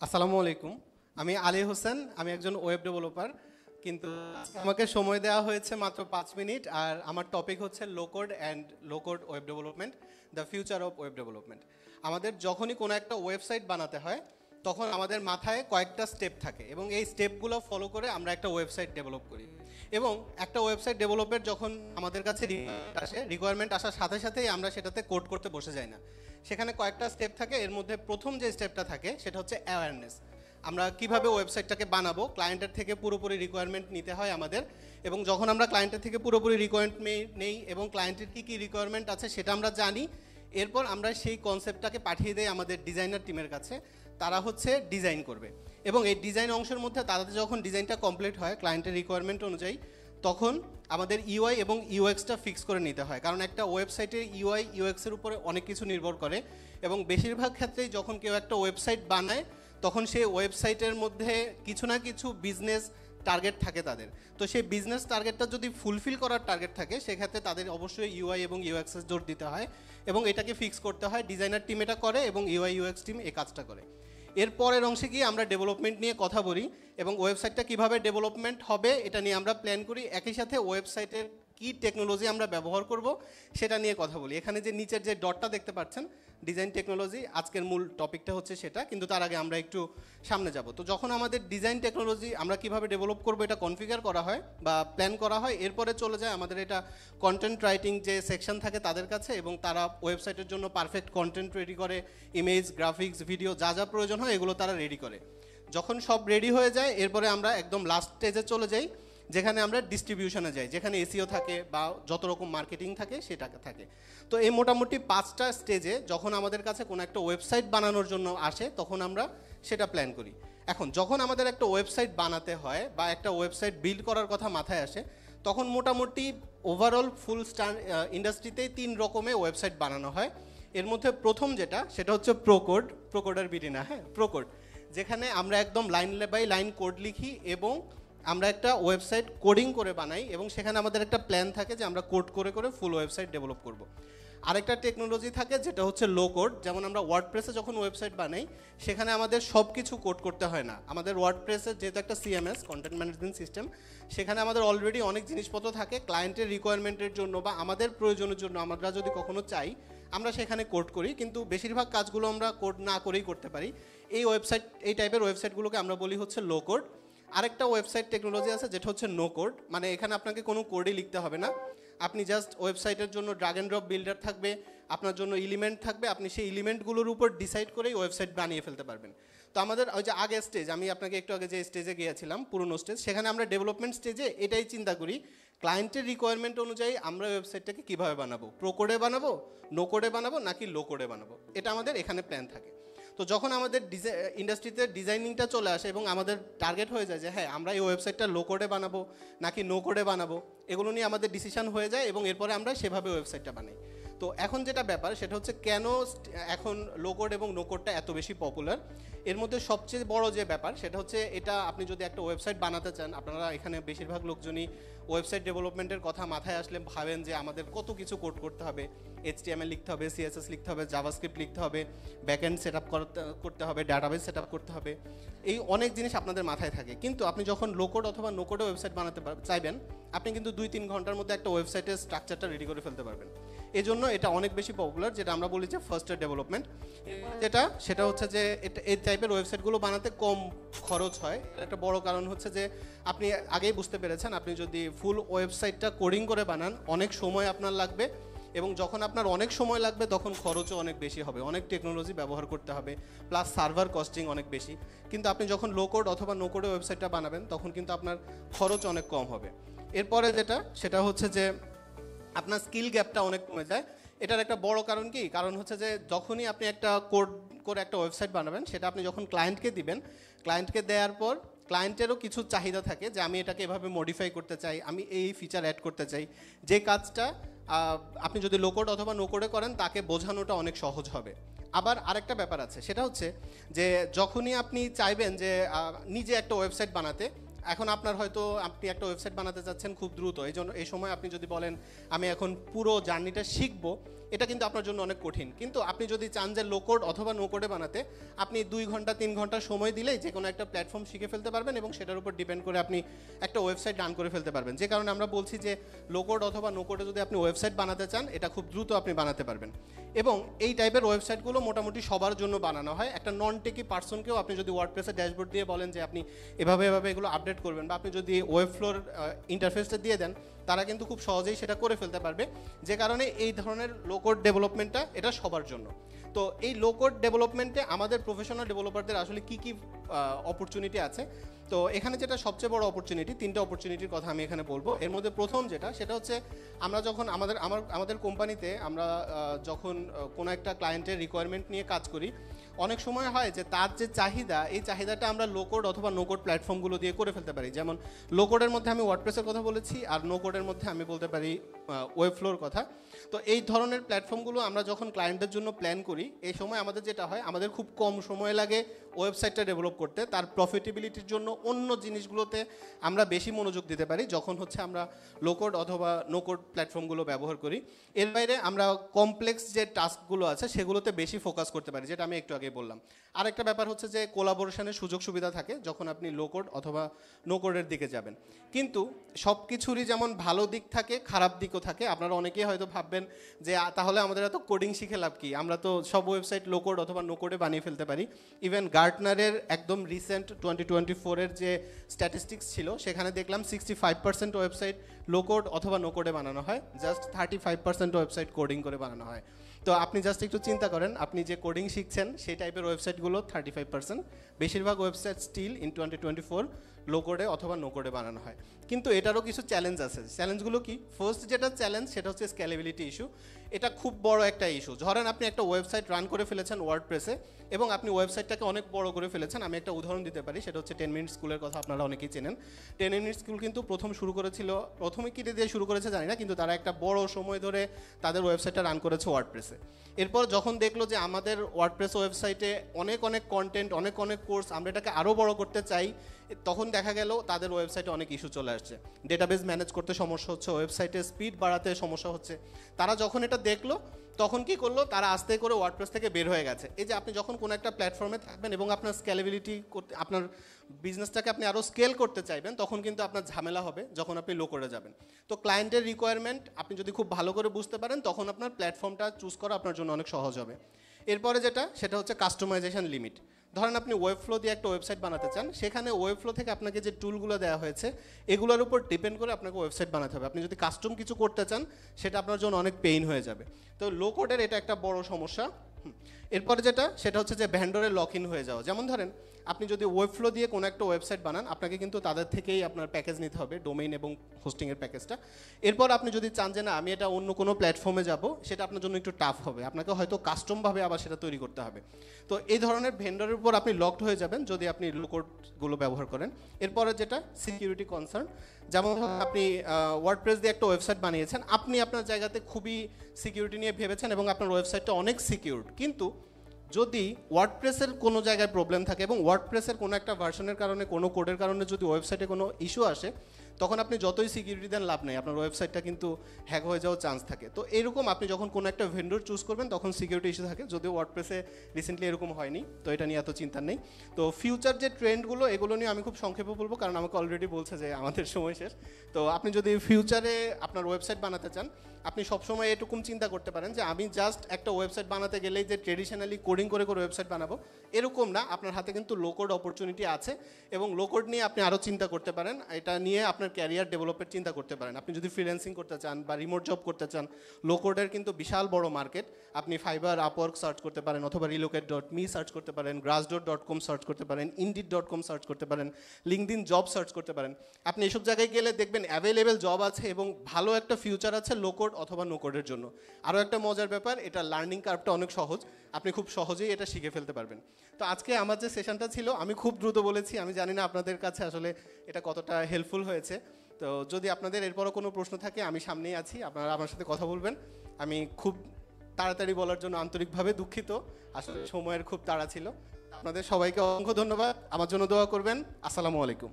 আসসালামু আলাইকুম। আমি আলী হোসেন, আমি একজন ওয়েব ডেভেলপার। কিন্তু আমাকে সময় দেওয়া হয়েছে মাত্র 5 মিনিট, আর আমার টপিক হচ্ছে low code and low code web development, the future of web development. আমাদের যখনই কোনো একটা ওয়েবসাইট বানাতে হয় তখন আমাদের মাথায় কয়েকটা স্টেপ থাকে এবং এই স্টেপগুলো ফলো করে আমরা একটা ওয়েবসাইট ডেভেলপ করি। এবং একটা ওয়েবসাইট ডেভেলপের যখন আমাদের কাছে রিকোয়ারমেন্ট আসার সাথে সাথেই আমরা সেটাতে কোড করতে বসে যাই না। সেখানে কয়েকটা স্টেপ থাকে, এর মধ্যে প্রথম যে স্টেপটা থাকে সেটা হচ্ছে অ্যাওয়ারনেস। আমরা কিভাবে ওয়েবসাইটটাকে বানাবো, ক্লায়েন্টের থেকে পুরোপুরি রিকোয়ারমেন্ট নিতে হয় আমাদের। এবং যখন আমরা ক্লায়েন্টের থেকে পুরোপুরি রিকোয়ারমেন্ট নেই এবং ক্লায়েন্টের কী কী রিকোয়ারমেন্ট আছে সেটা আমরা জানি, এরপর আমরা সেই কনসেপ্টটাকে পাঠিয়ে দেই আমাদের ডিজাইনার টিমের কাছে। তারা হচ্ছে ডিজাইন করবে এবং এই ডিজাইন অংশের মধ্যে তাদের যখন ডিজাইনটা কমপ্লিট হয় ক্লায়েন্টের রিকোয়ারমেন্ট অনুযায়ী, তখন আমাদের ইউআই এবং ইউএক্সটা ফিক্স করে নিতে হয়। কারণ একটা ওয়েবসাইটের ইউআই ইউএক্সের উপরে অনেক কিছু নির্ভর করে এবং বেশিরভাগ ক্ষেত্রেই যখন কেউ একটা ওয়েবসাইট বানায় তখন সেই ওয়েবসাইটের মধ্যে কিছু না কিছু বিজনেস টার্গেট থাকে তাদের। তো সেই বিজনেস টার্গেটটা যদি ফুলফিল করার টার্গেট থাকে সেক্ষেত্রে তাদের অবশ্যই ইউআই এবং ইউএক্সের জোর দিতে হয় এবং এটাকে ফিক্স করতে হয়। ডিজাইনার টিম এটা করে এবং ইউআই ইউএক্স টিম এই কাজটা করে। এর পরের অংশে গিয়ে আমরা ডেভেলপমেন্ট নিয়ে কথা বলি এবং ওয়েবসাইটটা কিভাবে ডেভেলপমেন্ট হবে এটা নিয়ে আমরা প্ল্যান করি। একই সাথে ওয়েবসাইটের কী টেকনোলজি আমরা ব্যবহার করব সেটা নিয়ে কথা বলি। এখানে যে নিচের যে ডটটা দেখতে পাচ্ছেন, ডিজাইন টেকনোলজি, আজকের মূল টপিকটা হচ্ছে সেটা, কিন্তু তার আগে আমরা একটু সামনে যাব। তো যখন আমাদের ডিজাইন টেকনোলজি আমরা কিভাবে ডেভেলপ করব এটা কনফিগার করা হয় বা প্ল্যান করা হয়, এরপরে চলে যায় আমাদের এটা কন্টেন্ট রাইটিং যে সেকশন থাকে তাদের কাছে এবং তারা ওয়েবসাইটের জন্য পারফেক্ট কন্টেন্ট রেডি করে, ইমেজ, গ্রাফিক্স, ভিডিও যা যা প্রয়োজন হয় এগুলো তারা রেডি করে। যখন সব রেডি হয়ে যায় এরপরে আমরা একদম লাস্ট স্টেজে চলে যাই, যেখানে আমরা ডিস্ট্রিবিউশনে যাই, যেখানে এসিও থাকে বা যত রকম মার্কেটিং থাকে সেটা থাকে। তো এই মোটামুটি 5টা স্টেজে যখন আমাদের কাছে কোনো একটা ওয়েবসাইট বানানোর জন্য আসে তখন আমরা সেটা প্ল্যান করি। এখন যখন আমাদের একটা ওয়েবসাইট বানাতে হয় বা একটা ওয়েবসাইট বিল্ড করার কথা মাথায় আসে, তখন মোটামুটি ওভারঅল ফুল ইন্ডাস্ট্রিতেই 3 রকমের ওয়েবসাইট বানানো হয়। এর মধ্যে প্রথম যেটা সেটা হচ্ছে প্রোকোডার বিডি না, হ্যাঁ, প্রোকোড, যেখানে আমরা একদম লাইন বাই লাইন কোড লিখি এবং আমরা একটা ওয়েবসাইট কোডিং করে বানাই এবং সেখানে আমাদের একটা প্ল্যান থাকে যে আমরা কোড করে করে ফুল ওয়েবসাইট ডেভেলপ করব। আরেকটা টেকনোলজি থাকে যেটা হচ্ছে লো কোড, যেমন আমরা ওয়ার্ডপ্রেসে যখন ওয়েবসাইট বানাই সেখানে আমাদের সব কিছু কোড করতে হয় না। আমাদের ওয়ার্ডপ্রেসের যেহেতু একটা সিএমএস, কন্টেন্ট ম্যানেজমেন্ট সিস্টেম, সেখানে আমাদের অলরেডি অনেক জিনিসপত্র থাকে ক্লায়েন্টের রিকোয়ারমেন্টের জন্য বা আমাদের প্রয়োজনের জন্য। আমরা যদি কখনো চাই আমরা সেখানে কোড করি, কিন্তু বেশিরভাগ কাজগুলো আমরা কোড না করেই করতে পারি। এই টাইপের ওয়েবসাইটগুলোকে আমরা বলি হচ্ছে লো কোড। আরেকটা ওয়েবসাইট টেকনোলজি আছে যেটা হচ্ছে নো কোড, মানে এখানে আপনাকে কোনো কোডই লিখতে হবে না। আপনি জাস্ট ওয়েবসাইটের জন্য ড্রাগ অ্যান্ড ড্রপ বিল্ডার থাকবে, আপনার জন্য এলিমেন্ট থাকবে, আপনি সেই এলিমেন্টগুলোর উপর ডিসাইড করেই ওয়েবসাইট বানিয়ে ফেলতে পারবেন। তো আমাদের ওই যে আগের স্টেজ, আমি আপনাকে একটু আগে যে স্টেজে গিয়েছিলাম পুরনো স্টেজ, সেখানে আমরা ডেভেলপমেন্ট স্টেজে এটাই চিন্তা করি ক্লায়েন্টের রিকোয়ারমেন্ট অনুযায়ী আমরা ওয়েবসাইটটাকে কীভাবে বানাবো, প্রো কোডে বানাবো, নো কোডে বানাবো নাকি লো কোডে বানাবো, এটা আমাদের এখানে প্ল্যান থাকে। তো যখন আমাদের ইন্ডাস্ট্রিতে ডিজাইনিংটা চলে আসে এবং আমাদের টার্গেট হয়ে যায় যে হ্যাঁ আমরা এই ওয়েবসাইটটা লো কোডে বানাবো নাকি নো কোডে বানাবো, এগুলো নিয়ে আমাদের ডিসিশন হয়ে যায় এবং এরপরে আমরা সেভাবে ওয়েবসাইটটা বানাই। তো এখন যেটা ব্যাপার সেটা হচ্ছে কেন এখন লো কোড এবং নো কোডটা এত বেশি পপুলার। এর মধ্যে সবচেয়ে বড় যে ব্যাপার সেটা হচ্ছে এটা, আপনি যদি একটা ওয়েবসাইট বানাতে চান, আপনারা এখানে বেশিরভাগ লোকজনই ওয়েবসাইট ডেভেলপমেন্টের কথা মাথায় আসলে ভাবেন যে আমাদের কত কিছু কোড করতে হবে, এইচটিএমএল লিখতে হবে, সিএসএস লিখতে হবে, জাভাস্ক্রিপ্ট লিখতে হবে, ব্যাকএন্ড সেট আপ করতে হবে, ডাটাবেস সেট আপ করতে হবে, এই অনেক জিনিস আপনাদের মাথায় থাকে। কিন্তু আপনি যখন লো কোড অথবা নো কোডে ওয়েবসাইট বানাতে চাইবেন, আপনি কিন্তু 2-3 ঘন্টার মধ্যে একটা ওয়েবসাইটের স্ট্রাকচারটা রেডি করে ফেলতে পারবেন। এই জন্য এটা অনেক বেশি পপুলার, যেটা আমরা বলি যে ফার্স্ট ডেভেলপমেন্ট। সেটা হচ্ছে যে এই টাইপের ওয়েবসাইটগুলো বানাতে কম খরচ হয়। একটা বড় কারণ হচ্ছে যে আপনি আগেই বুঝতে পেরেছেন, আপনি যদি ফুল ওয়েবসাইটটা কোডিং করে বানান অনেক সময় আপনার লাগবে এবং যখন আপনার অনেক সময় লাগবে তখন খরচও অনেক বেশি হবে, অনেক টেকনোলজি ব্যবহার করতে হবে, প্লাস সার্ভার কস্টিং অনেক বেশি। কিন্তু আপনি যখন লো কোড অথবা নো কোডে ওয়েবসাইটটা বানাবেন তখন কিন্তু আপনার খরচ অনেক কম হবে। এরপরে সেটা হচ্ছে যে আপনার স্কিল গ্যাপটা অনেক কমে যায়। এটার একটা বড় কারণ কি, কারণ হচ্ছে যে যখনই আপনি একটা কোড করে একটা ওয়েবসাইট বানাবেন সেটা আপনি যখন ক্লায়েন্টকে দিবেন, ক্লায়েন্টকে দেওয়ার পর ক্লায়েন্টেরও কিছু চাহিদা থাকে যে আমি এটাকে এভাবে মডিফাই করতে চাই, আমি এই ফিচার অ্যাড করতে চাই। যে কাজটা আপনি যদি লো কোড অথবা নো কোডে করেন তাকে বোঝানোটা অনেক সহজ হবে। আবার আরেকটা ব্যাপার আছে, সেটা হচ্ছে যে যখনই আপনি চাইবেন যে নিজে একটা ওয়েবসাইট বানাতে, এখন আপনার হয়তো আপনি একটা ওয়েবসাইট বানাতে চাচ্ছেন খুব দ্রুত, এই জন্য এই সময় আপনি যদি বলেন আমি এখন পুরো জার্নিটা শিখবো, এটা কিন্তু আপনার জন্য অনেক কঠিন। কিন্তু আপনি যদি চান যে লো কোড অথবা নো কোডে বানাতে, আপনি 2 ঘন্টা 3 ঘন্টা সময় দিলেই যে কোনো একটা প্ল্যাটফর্ম শিখে ফেলতে পারবেন এবং সেটার উপর ডিপেন্ড করে আপনি একটা ওয়েবসাইট রান করে ফেলতে পারবেন। যে কারণে আমরা বলছি যে লো কোড অথবা নো কোডে যদি আপনি ওয়েবসাইট বানাতে চান, এটা খুব দ্রুত আপনি বানাতে পারবেন। এবং এই টাইপের ওয়েবসাইটগুলো মোটামুটি সবার জন্য বানানো হয়। একটা নন টেকি পার্সনকেও আপনি যদি ওয়ার্ডপ্রেসের ড্যাশবোর্ড দিয়ে বলেন যে আপনি এভাবে এভাবে এগুলো আপডেট করবেন, বা আপনি যদি ওয়েব ফ্লোর ইন্টারফেসটা দিয়ে দেন, তারা কিন্তু খুব সহজেই সেটা করে ফেলতে পারবে। যে কারণে এই ধরনের লো কোড ডেভেলপমেন্টটা এটা সবার জন্য। তো এই লো কোড ডেভেলপমেন্টে আমাদের প্রফেশনাল ডেভেলপারদের আসলে কী কী অপরচুনিটি আছে, তো এখানে যেটা সবচেয়ে বড় অপরচুনিটি, 3টা অপরচুনিটির কথা আমি এখানে বলবো। এর মধ্যে প্রথম যেটা, সেটা হচ্ছে আমরা যখন আমাদের কোম্পানিতে আমরা যখন কোনো একটা ক্লায়েন্টের রিকোয়ারমেন্ট নিয়ে কাজ করি, অনেক সময় হয় যে তার যে চাহিদা, এই চাহিদাটা আমরা লো কোড অথবা নো কোড প্ল্যাটফর্মগুলো দিয়ে করে ফেলতে পারি। যেমন লো কোডের মধ্যে আমি ওয়ার্ডপ্রেসের কথা বলেছি, আর নো কোডের মধ্যে আমি বলতে পারি ওয়েব ফ্লোর কথা। তো এই ধরনের প্ল্যাটফর্মগুলো আমরা যখন ক্লায়েন্টের জন্য প্ল্যান করি, এই সময় আমাদের যেটা হয়, আমাদের খুব কম সময় লাগে ওয়েবসাইটটা ডেভেলপ করতে। তার প্রফিটেবিলিটির জন্য অন্য জিনিসগুলোতে আমরা বেশি মনোযোগ দিতে পারি যখন হচ্ছে আমরা লো কোড অথবা নো কোড প্ল্যাটফর্মগুলো ব্যবহার করি। এর বাইরে আমরা কমপ্লেক্স যে টাস্কগুলো আছে সেগুলোতে বেশি ফোকাস করতে পারি, যেটা আমি একটু আগে বললাম। আরেকটা ব্যাপার হচ্ছে যে কোলাবোরেশনের সুযোগ সুবিধা থাকে যখন আপনি লো কোড অথবা নো কোডের দিকে যাবেন। কিন্তু সব কিছুরই যেমন ভালো দিক থাকে, খারাপ দিকও থাকে। আপনারা অনেকেই হয়তো ভাববেন যে তাহলে আমাদের এত কোডিং শিখে লাভ কি, আমরা তো সব ওয়েবসাইট লো কোড অথবা নো কোডে বানিয়ে ফেলতে পারি। ইভেন গার্টনারের একদম রিসেন্ট 2024-এর যে স্ট্যাটিস্টিক্স ছিল, সেখানে দেখলাম 65% ওয়েবসাইট লো কোড অথবা নো কোডে বানানো হয়, জাস্ট 35% ওয়েবসাইট কোডিং করে বানানো হয়। তো আপনি জাস্ট একটু চিন্তা করেন, আপনি যে কোডিং শিখছেন সেই টাইপের ওয়েবসাইটগুলো 35%, বেশিরভাগ ওয়েবসাইট স্টিল ইন 2024 লো কোডে অথবা নো কোডে বানানো হয়। কিন্তু এটারও কিছু চ্যালেঞ্জ আছে। চ্যালেঞ্জগুলো কি? ফার্স্ট যেটা চ্যালেঞ্জ, সেটা হচ্ছে স্কেলেবিলিটি ইস্যু। এটা খুব বড় একটা ইস্যু। ধরেন আপনি একটা ওয়েবসাইট রান করে ফেলেছেন ওয়ার্ডপ্রেসে, এবং আপনি ওয়েবসাইটটাকে অনেক বড় করে ফেলেছেন। আমি একটা উদাহরণ দিতে পারি, সেটা হচ্ছে 10 মিনিট স্কুলের কথা আপনারা অনেকেই চেনেন। 10 মিনিট স্কুল কিন্তু প্রথমে কি দিয়ে শুরু করেছে জানি না, কিন্তু তারা একটা বড় সময় ধরে তাদের ওয়েবসাইটটা রান করেছে ওয়ার্ডপ্রেসে। এরপর যখন দেখলো যে আমাদের ওয়ার্ডপ্রেস ওয়েবসাইটে অনেক কন্টেন্ট, অনেক কোর্স, আমরা এটাকে আরও বড় করতে চাই, তখন দেখা গেল তাদের ওয়েবসাইটে অনেক ইস্যু চলে আসছে। ডেটাবেস ম্যানেজ করতে সমস্যা হচ্ছে, ওয়েবসাইটের স্পিড বাড়াতে সমস্যা হচ্ছে। তারা যখন এটা দেখলো, তখন কি করলো, তারা আস্তে করে ওয়ার্ডপ্রেস থেকে বের হয়ে গেছে। এই যে আপনি যখন কোনো একটা প্ল্যাটফর্মে থাকবেন এবং আপনার স্কেলেবিলিটি করতে, আপনার বিজনেসটাকে আপনি আরও স্কেল করতে চাইবেন, তখন কিন্তু আপনার ঝামেলা হবে যখন আপনি লো করে যাবেন। তো ক্লায়েন্টের রিকোয়ারমেন্ট আপনি যদি খুব ভালো করে বুঝতে পারেন, তখন আপনার প্ল্যাটফর্মটা চুজ করা আপনার জন্য অনেক সহজ হবে। এরপরে যেটা, সেটা হচ্ছে কাস্টমাইজেশন লিমিট। ধরেন আপনি ওয়েব ফ্লো দিয়ে একটা ওয়েবসাইট বানাতে চান, সেখানে ওয়েব ফ্লো থেকে আপনাকে যে টুলগুলো দেওয়া হয়েছে, এগুলোর উপর ডিপেন্ড করে আপনাকে ওয়েবসাইট বানাতে হবে। আপনি যদি কাস্টম কিছু করতে চান, সেটা আপনার জন্য অনেক পেইন হয়ে যাবে। তো লো কোডের এটা একটা বড় সমস্যা। এরপরে যেটা, সেটা হচ্ছে যে ভেন্ডরের লক ইন হয়ে যাওয়া। যেমন ধরেন আপনি যদি ওয়েব ফ্লো দিয়ে কোনো একটা ওয়েবসাইট বানান, আপনাকে কিন্তু তাদের থেকেই আপনার প্যাকেজ নিতে হবে, ডোমেইন এবং হোস্টিংয়ের প্যাকেজটা। এরপর আপনি যদি চান যে না আমি এটা অন্য কোনো প্ল্যাটফর্মে যাব, সেটা আপনার জন্য একটু টাফ হবে, আপনাকে হয়তো কাস্টমভাবে আবার সেটা তৈরি করতে হবে। তো এই ধরনের ভেন্ডরের উপর আপনি লকড হয়ে যাবেন যদি আপনি লো কোডগুলো ব্যবহার করেন। এরপরে যেটা, সিকিউরিটি কনসার্ন। যেমন আপনি ওয়ার্ডপ্রেস দিয়ে একটা ওয়েবসাইট বানিয়েছেন, আপনি আপনার জায়গাতে খুবই সিকিউরিটি নিয়ে ভেবেছেন এবং আপনার ওয়েবসাইটটা অনেক সিকিউরড, কিন্তু যদি ওয়ার্ডপ্রেসের কোনো জায়গায় প্রবলেম থাকে এবং ওয়ার্ডপ্রেসের কোনো একটা ভার্সনের কারণে, কোনো কোডের কারণে যদি ওয়েবসাইটে কোনো ইস্যু আসে, তখন আপনি যতই সিকিউরিটি দেন লাভ নেই, আপনার ওয়েবসাইটটা কিন্তু হ্যাক হয়ে যাওয়ার চান্স থাকে। তো এরকম আপনি যখন কোনো একটা ভেন্ডর চুজ করবেন, তখন সিকিউরিটি ইস্যু থাকে। যদিও ওয়ার্ডপ্রেসে রিসেন্টলি এরকম হয়নি, তো এটা নিয়ে এত চিন্তা নেই। তো ফিউচার যে ট্রেন্ডগুলো, এগুলো নিয়ে আমি খুব সংক্ষেপে বলবো, কারণ আমাকে অলরেডি বলছে যে আমাদের সময় শেষ। তো আপনি যদি ফিউচারে আপনার ওয়েবসাইট বানাতে চান, আপনি সবসময় এটুকুম চিন্তা করতে পারেন যে আমি জাস্ট একটা ওয়েবসাইট বানাতে গেলেই যে ট্রেডিশনালি কোডিং করে ওয়েবসাইট বানাবো, এরকম না। আপনার হাতে কিন্তু লো কোড অপরচুনিটি আছে, এবং লো কোড নিয়ে আপনি আরও চিন্তা করতে পারেন। এটা নিয়ে আপনার ক্যারিয়ার ডেভেলপের চিন্তা করতে পারেন। আপনি যদি ফ্রিল্যান্সিং করতে চান বা রিমোট জব করতে চান, লো কোডের কিন্তু বিশাল বড় মার্কেট। আপনি ফাইবার, আপওয়ার্ক সার্চ করতে পারেন, অথবা relocate.me সার্চ করতে পারেন, glassdoor.com সার্চ করতে পারেন, indeed.com সার্চ করতে পারেন, লিঙ্কডইন জব সার্চ করতে পারেন। আপনি এসব জায়গায় গেলে দেখবেন অ্যাভেলেবেল জব আছে এবং ভালো একটা ফিউচার আছে লো কোড অথবা নো কোডের জন্য। আরও একটা মজার ব্যাপার, এটা লার্নিং কার্ভটা অনেক সহজ, আপনি খুব সহজেই এটা শিখে ফেলতে পারবেন। তো আজকে আমার যে সেশনটা ছিল, আমি খুব দ্রুত বলেছি, আমি জানি না আপনাদের কাছে আসলে এটা কতটা হেল্পফুল হয়েছে। তো যদি আপনাদের এরপরও কোনো প্রশ্ন থাকে, আমি সামনেই আছি, আপনারা আমার সাথে কথা বলবেন। আমি খুব তাড়াতাড়ি বলার জন্য আন্তরিকভাবে দুঃখিত, আসলে সময়ের খুব তাড়া ছিল। আপনাদের সবাইকে অসংখ্য ধন্যবাদ, আমার জন্য দোয়া করবেন। আসসালামু আলাইকুম।